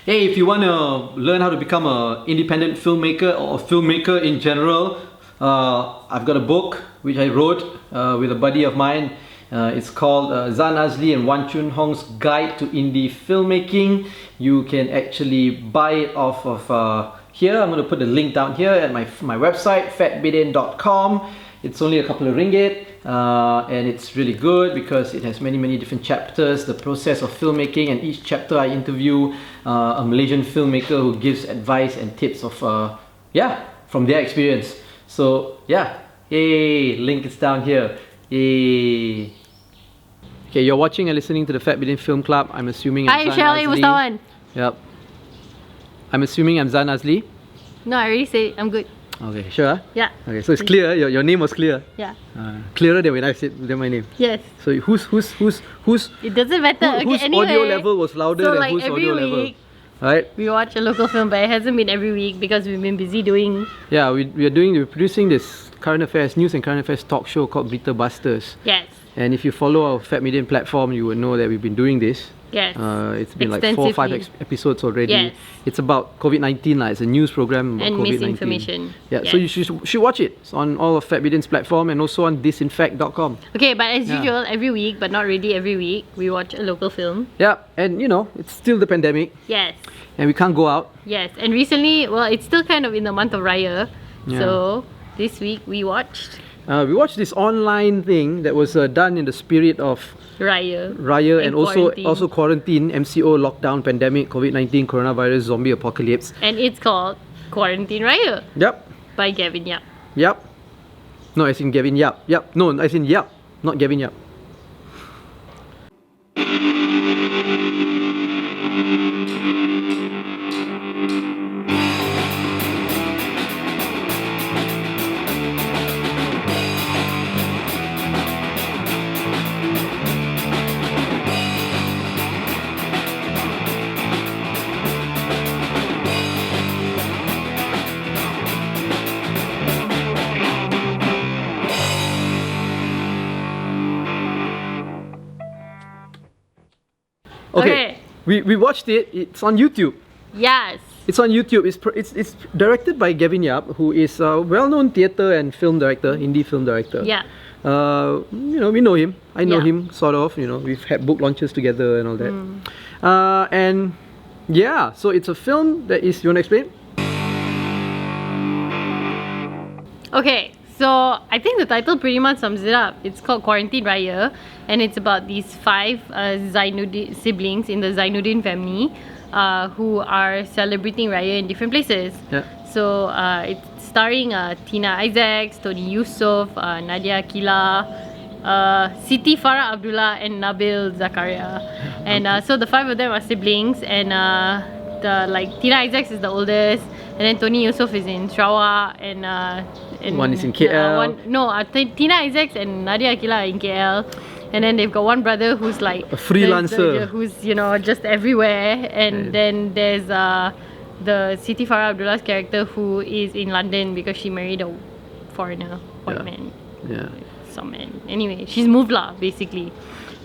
Hey, if you want to learn how to become an independent filmmaker or a filmmaker in general, I've got a book which I wrote with a buddy of mine. It's called Zan Azli and Wan Chun Hong's Guide to Indie Filmmaking. You can actually buy it off of here. I'm going to put the link down here at my website, fatbidin.com. It's only a couple of ringgit, and it's really good because it has many different chapters, the process of filmmaking, and each chapter I interview a Malaysian filmmaker who gives advice and tips of from their experience. So yeah, yay, link is down here. Yay. Okay, you're watching and listening to the Fat Bidin Film Club. I'm assuming I'm Zan Shirley, Azli. Mustawan. Yep. I'm assuming I'm Zan Azli. No, I already said it. I'm good. Okay, sure? Yeah. Okay, so it's clear. Your name was clear. Yeah. Clearer than when I said my name. Yes. So whose It doesn't matter. whose anyway, audio level was louder than like whose every audio level? week, Right? we watch a local film, but it hasn't been every week because we've been busy doing. Yeah, we're producing this current affairs, news and current affairs talk show called Berita Busters. Yes. And if you follow our Fat Median platform, you will know that we've been doing this. Yes. It's been like 4 or 5 episodes already. Yes. It's about COVID-19 It's a news program about And COVID-19. misinformation. Yeah, Yes. so you should watch it. It's on all of Fat Median's platform and also on disinfect.com. Okay, but as usual, every week, but not really every week, we watch a local film. Yeah, and it's still the pandemic Yes. and we can't go out. Yes. And recently, well, it's still kind of in the month of Raya. Yeah. So this week we watched We watched this online thing that was done in the spirit of Raya. Raya and quarantine. also quarantine, MCO, lockdown, pandemic, COVID-19, coronavirus, zombie apocalypse. And it's called Quarantine Raya Yep. by Gavin Yap. Yep. No, as in Gavin Yap. Yep. No, as in Yap, not Gavin Yap. Okay. We watched it. It's on YouTube. Yes. It's on YouTube. It's directed by Gavin Yap, who is a well-known theatre and film director, indie film director. Yeah. We know him. I know Yeah. him sort of. We've had book launches together and all that. And yeah, so it's a film that is. You want to explain? Okay, so I think the title pretty much sums it up. It's called Quarantine Raya, and it's about these 5 Zainuddin siblings in the Zainuddin family who are celebrating Raya in different places. Yeah. So it's starring Tina Isaacs, Tony Yusof, Nadia Akila, Siti Farah Abdullah, and Nabil Zakaria. And so the 5 of them are siblings, and Tina Isaacs is the oldest, and then Tony Yusof is in Sarawak, and one is in KL. Tina Isaacs and Nadia Akila are in KL. And then they've got one brother who's like a freelancer, who's just everywhere. And then there's the Siti Farah Abdullah's character who is in London because she married a foreigner, white man. Yeah. Some man. Anyway, she's moved lah, basically.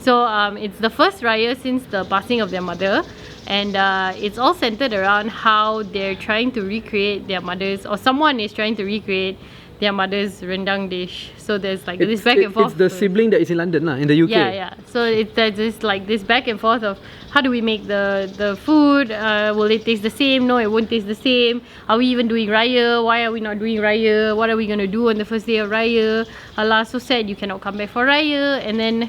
So it's the first Raya since the passing of their mother, and it's all centered around how they're trying to recreate their mother's, or someone is trying to recreate their mother's rendang dish. So there's like this back and forth. It's the sibling that is in London, in the UK. Yeah. So there's this back and forth of how do we make the food? Will it taste the same? No, it won't taste the same. Are we even doing Raya? Why are we not doing Raya? What are we gonna do on the first day of Raya? Allah, so sad you cannot come back for Raya. And then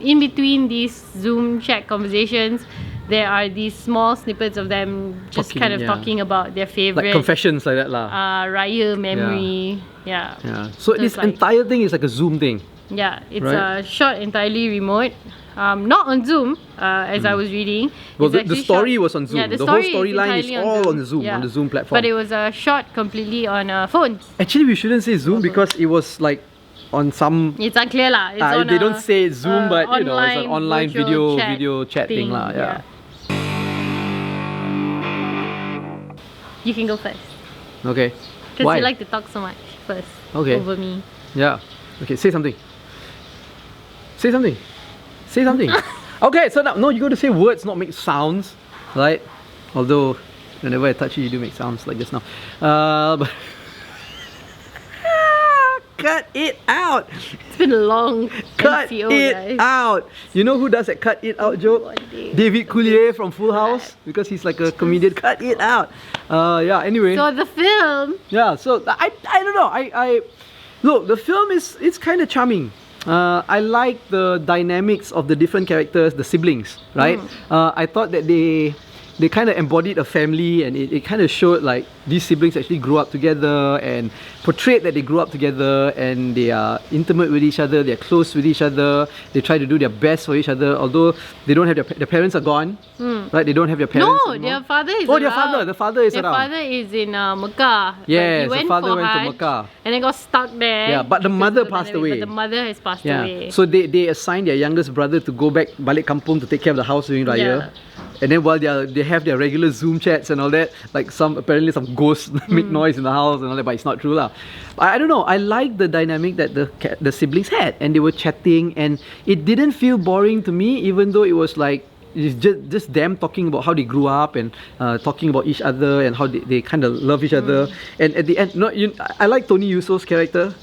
in between these Zoom chat conversations, there are these small snippets of them just talking about their favorite, like confessions like that lah. Raya memory. Yeah. So this entire thing is like a Zoom thing. Yeah, it's shot entirely remote. Not on Zoom, as I was reading. Well, the story was on Zoom. Yeah, the whole storyline is all on Zoom, yeah. on the Zoom platform. But it was shot completely on phones. Actually, we shouldn't say Zoom because it was like on some. It's unclear lah. It's on they don't say Zoom, but it's an online virtual video chat thing lah. Yeah. You can go first. Okay. Because Why? you like to talk so much first. Okay. Over me. Yeah. Okay. Say something. Say something. Say something. Okay. So now, no, you got to say words, not make sounds, right? Although, whenever I touch you, you do make sounds like just now. But cut it out! It's been a long Cut MCO, it guys. out! You know who does that cut it out joke? One day. David Coulier from Full House, because he's like a comedian. Cut it out! Yeah, anyway. So the film, Yeah, so I don't know. I look, the film it's kind of charming. I like the dynamics of the different characters, the siblings, right? I thought that they kind of embodied a family, and it kind of showed like these siblings actually grew up together and portrayed that they grew up together and they are intimate with each other, they're close with each other, they try to do their best for each other, although they don't have their parents are gone, right? They don't have their parents no, anymore. their father is Oh, around. the father is Their around. father is in Mecca. But Yes, he the went father for went to Hajj Mecca. and then got stuck there. Yeah, but the because mother of the passed pandemic, away. But the mother has passed Yeah. away. So they assigned their youngest brother to go back balik kampung to take care of the house during Raya. Yeah. And then while they have their regular Zoom chats and all that, like apparently some ghosts make noise in the house and all that, but it's not true lah. I don't know. I like the dynamic that the siblings had, and they were chatting, and it didn't feel boring to me, even though it was like it's just them talking about how they grew up and talking about each other and how they kind of love each other. And at the end, I like Tony Yusuf's character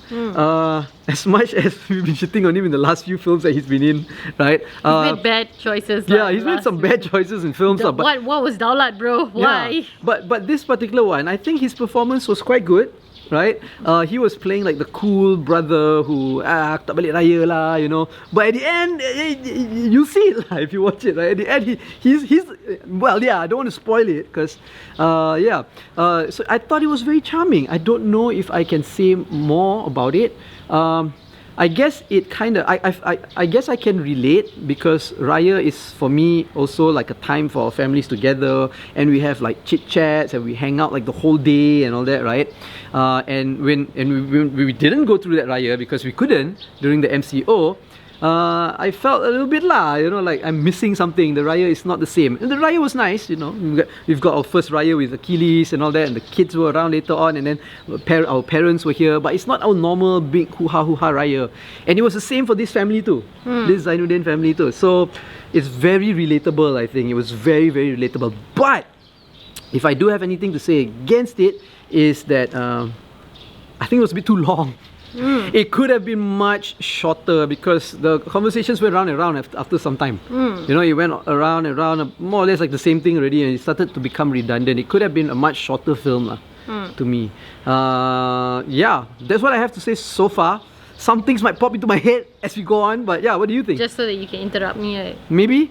as much as we've been shitting on him in the last few films that he's been in, right? He's made bad choices. Yeah, like he's made last some year. bad choices in films. But What was Daulat, bro? Why? yeah, but this particular one, I think his performance was quite good, right? He was playing like the cool brother who tak balik raya lah, you know. But at the end, you see it lah if you watch it. Right? At the end, he's well, yeah. I don't want to spoil it because, so I thought it was very charming. I don't know if I can say more about it. I guess it kind of, I guess I can relate because Raya is for me also like a time for our families together, and we have like chit chats and we hang out like the whole day and all that, right? And when we didn't go through that Raya because we couldn't during the MCO, I felt a little bit you know, like I'm missing something. The Raya is not the same. And the Raya was nice, you know. We've got our first Raya with Achilles and all that, and the kids were around later on, and then our parents were here. But it's not our normal big hoo-ha Raya. And it was the same for this family too, this Zainuddin family too. So it's very relatable, I think. It was very, very relatable. But if I do have anything to say against it, is that I think it was a bit too long. It could have been much shorter because the conversations went round and round after some time. You know, it went around and around, more or less like the same thing already, and it started to become redundant. It could have been a much shorter film to me. Yeah, that's what I have to say so far. Some things might pop into my head as we go on, but yeah, what do you think? Just so that you can interrupt me, right? Maybe?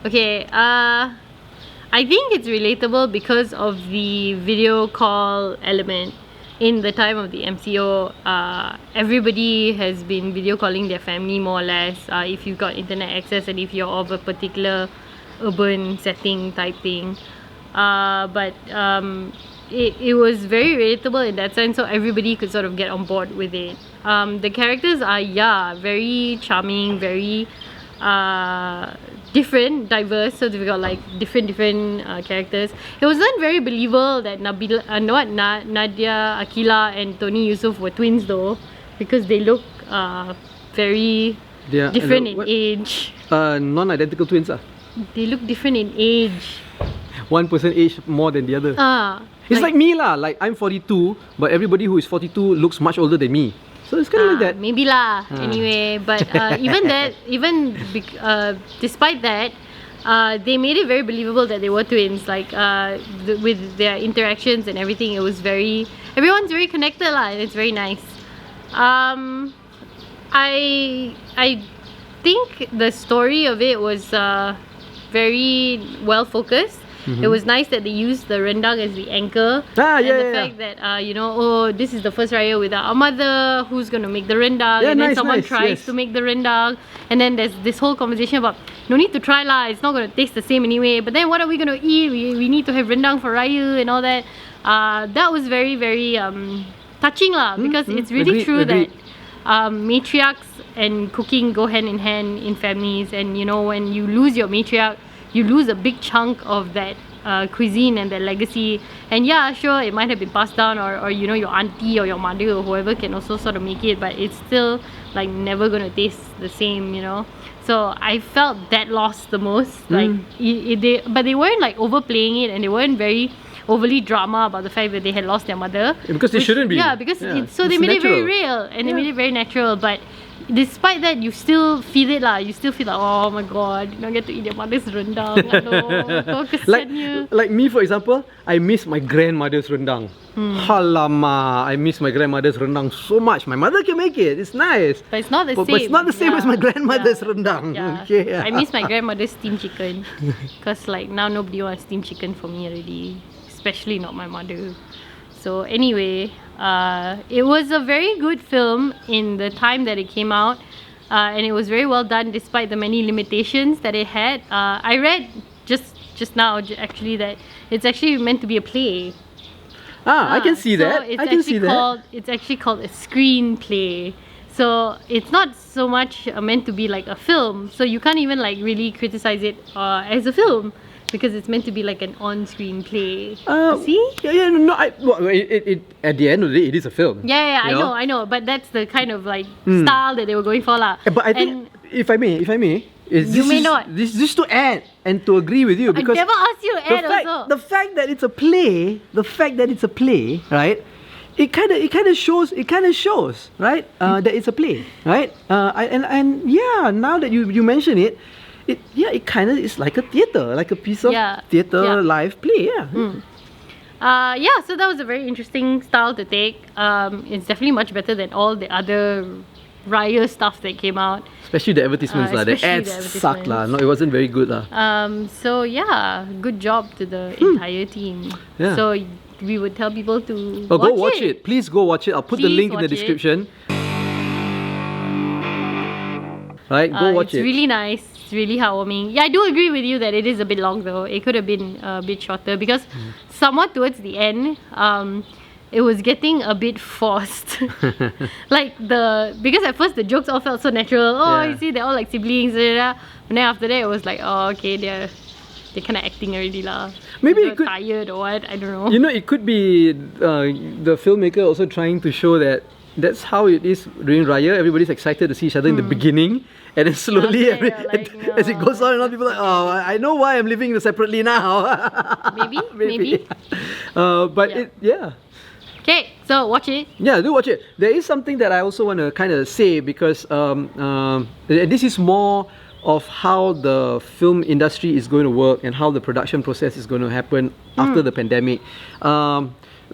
Okay, I think it's relatable because of the video call element. In the time of the MCO, everybody has been video calling their family more or less, if you've got internet access and if you're of a particular urban setting type thing. But it was very relatable in that sense, so everybody could sort of get on board with it. The characters are, very charming, very different, diverse. So we've got like different characters. It wasn't very believable that Nadia, Akila and Tony Yusuf were twins though, because they look very different in age. Non-identical twins. They look different in age. One person aged more than the other. It's like me lah. Like I'm 42, but everybody who is 42 looks much older than me. So it's kind of like that. Maybe lah. Anyway, but despite that, they made it very believable that they were twins. Like with their interactions and everything, it was everyone's very connected lah, and it's very nice. I think the story of it was very well focused. It was nice that they used the rendang as the anchor, and the fact that this is the first Raya without our mother, who's gonna make the rendang, and then someone tries to make the rendang, and then there's this whole conversation about no need to try lah, it's not gonna taste the same anyway, but then what are we gonna eat? We need to have rendang for Raya and all that. That was very, very touching lah, because it's really true that matriarchs and cooking go hand in hand in families, and when you lose your matriarch, you lose a big chunk of that cuisine and that legacy. And yeah, sure, it might have been passed down, or your auntie or your mother or whoever can also sort of make it, but it's still like never gonna taste the same, So I felt that lost the most. Like but they weren't like overplaying it, and they weren't very overly drama about the fact that they had lost their mother. Because they shouldn't be. Yeah, because they made it very real, and they made it very natural. But despite that, you still feel it lah. You still feel like, oh my god, you don't get to eat your mother's rendang. Aduh, kesiannya. like me, for example, I miss my grandmother's rendang. Halama, I miss my grandmother's rendang so much. My mother can make it, it's nice. But it's not the same. But it's not the same as my grandmother's rendang. Yeah. Okay, I miss my grandmother's steamed chicken. Because like now nobody wants steamed chicken for me already. Especially not my mother. So anyway, it was a very good film in the time that it came out. And it was very well done despite the many limitations that it had. I read just now actually that it's actually meant to be a play. I can see that. I can see that. It's actually called a screenplay. So it's not so much meant to be like a film. So you can't even like really criticize it as a film, because it's meant to be like an on-screen play. See? Yeah, no, it at the end of the day, it is a film. Yeah, I know. But that's the kind of like style that they were going for lah. But I think, if I may, you may not. This to add and to agree with you, because I never asked you to add also. The fact that it's a play, right? It kind of shows, right? That it's a play, right? And now that you mention it, it kind of is like a theater, like a piece of theater live play. So that was a very interesting style to take. It's definitely much better than all the other Raya stuff that came out. Especially the advertisements the ads sucked lah. No, it wasn't very good lah. So yeah, good job to the entire team. Yeah. So we would tell people to go watch it. Please go watch it. I'll put the link in the description. Right, go watch it. It's really nice. It's really heartwarming. Yeah, I do agree with you that it is a bit long though. It could have been a bit shorter, because somewhat towards the end, it was getting a bit forced. Because at first the jokes all felt so natural. You see, they're all like siblings, but then after that it was like, oh, okay, they're kind of acting already lah. Maybe it could tired or what, I don't know. You know, it could be the filmmaker also trying to show that that's how it is during Raya. Everybody's excited to see each other in the beginning, and then slowly as it goes on and on, people are like, oh, I know why I'm living separately now. Maybe. Okay, so watch it. Yeah, do watch it. There is something that I also want to kind of say, because this is more of how the film industry is going to work and how the production process is going to happen after the pandemic.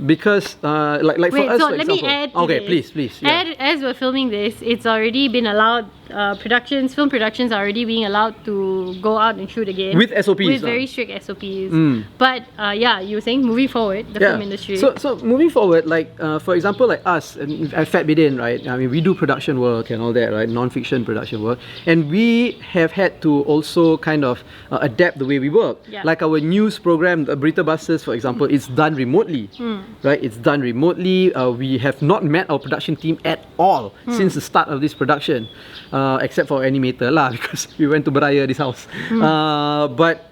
Because like for us, so for let example, me add to okay, this. please. Yeah. As we're filming this, it's already been allowed. Film productions are already being allowed to go out and shoot again with SOPs. With very strict SOPs. But you were saying moving forward, the film industry. So moving forward, like for example, like us at Fat Bidin, right? I mean, we do production work and all that, right? Non-fiction production work, and we have had to also kind of adapt the way we work. Like our news program, the Berita Busters, for example, it's done remotely. Right? It's done remotely. We have not met our production team at all since the start of this production, except for animator lah, because we went to Beraya, this house. But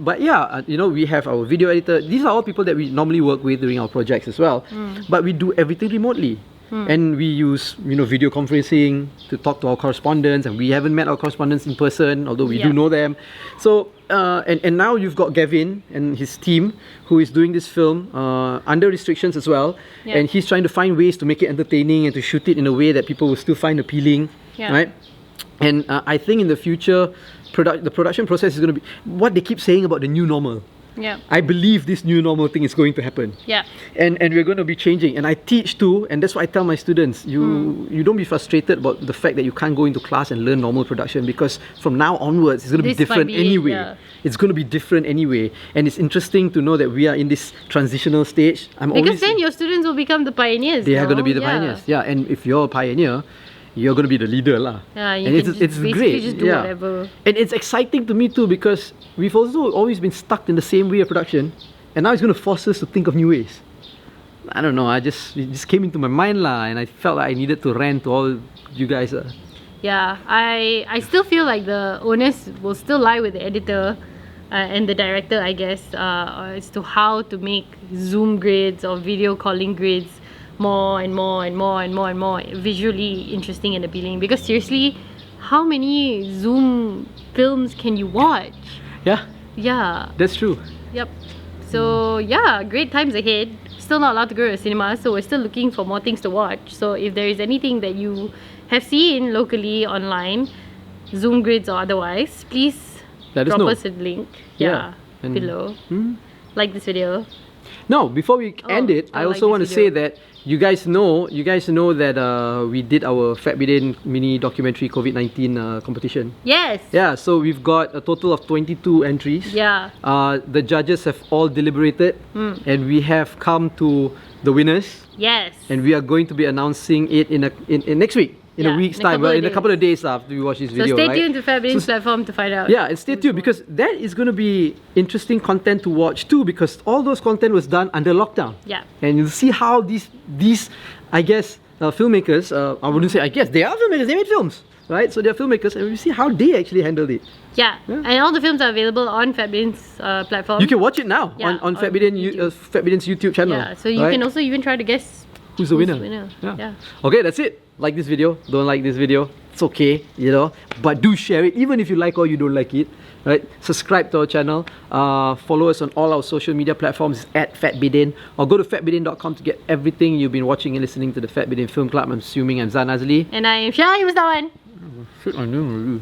you know, we have our video editor. These are all people that we normally work with during our projects as well. But we do everything remotely. And we use, you know, video conferencing to talk to our correspondents, and we haven't met our correspondents in person, although we do know them. So and now you've got Gavin and his team who is doing this film under restrictions as well, and he's trying to find ways to make it entertaining and to shoot it in a way that people will still find appealing, right? And I think in the future, the production process is going to be what they keep saying about the new normal. I believe this new normal thing is going to happen. And we're going to be changing. And I teach too, and that's what I tell my students. You don't be frustrated about the fact that you can't go into class and learn normal production, because from now onwards it's going to be different anyway. It's going to be different anyway. And it's interesting to know that we are in this transitional stage. Because then your students will become the pioneers. They are going to be the pioneers. And if you're a pioneer, you're going to be the leader lah. And it's great. Just do whatever. And it's exciting to me too, because we've also always been stuck in the same way of production, and now it's going to force us to think of new ways. I don't know, it just came into my mind lah, and I felt like I needed to rant to all you guys. I still feel like the onus will still lie with the editor and the director, I guess, as to how to make Zoom grids or video calling grids more and more visually interesting and appealing. Because seriously, how many Zoom films can you watch? Yeah, Yeah. that's true. Yep. So yeah, great times ahead. Still not allowed to go to the cinema, so we're still looking for more things to watch. So if there is anything that you have seen locally online, Zoom grids or otherwise, please Let us drop know. us a link. Yeah. And- below. Hmm? Like this video. No, before we end it, I like also want to this say video. that you guys know that we did our Fat Bidin mini documentary COVID-19 competition. Yes. Yeah, so we've got a total of 22 entries. Yeah. The judges have all deliberated, and we have come to the winners, Yes. and we are going to be announcing it in next week, in a Yeah, week's in a time. couple Well, of in a days. couple of days after we watch this So video, stay right? tuned to Fat Bidin's So- platform to find out. Yeah, and stay tuned because that is going to be interesting content to watch too, because all those content was done under lockdown. Yeah. And you'll see how these I guess filmmakers, I wouldn't say I guess, they are filmmakers, they made films, right? So they're filmmakers, and we see how they actually handled it. Yeah. Yeah. And all the films are available on Fat Bidin's platform. You can watch it now Yeah, on Fat on Bidin, YouTube. Fat Bidin's YouTube channel. Yeah. So you right? can also even try to guess Who's the winner? Yeah. Yeah. Okay, that's it. Like this video, don't like this video, it's okay, but do share it, even if you like or you don't like it, right? Subscribe to our channel, follow us on all our social media platforms at Fat Bidin, or go to fatbidin.com to get everything you've been watching and listening to the Fat Bidin Film Club. I'm assuming I'm Zan Azli. And I am Shah Mustawan. Shit, I know.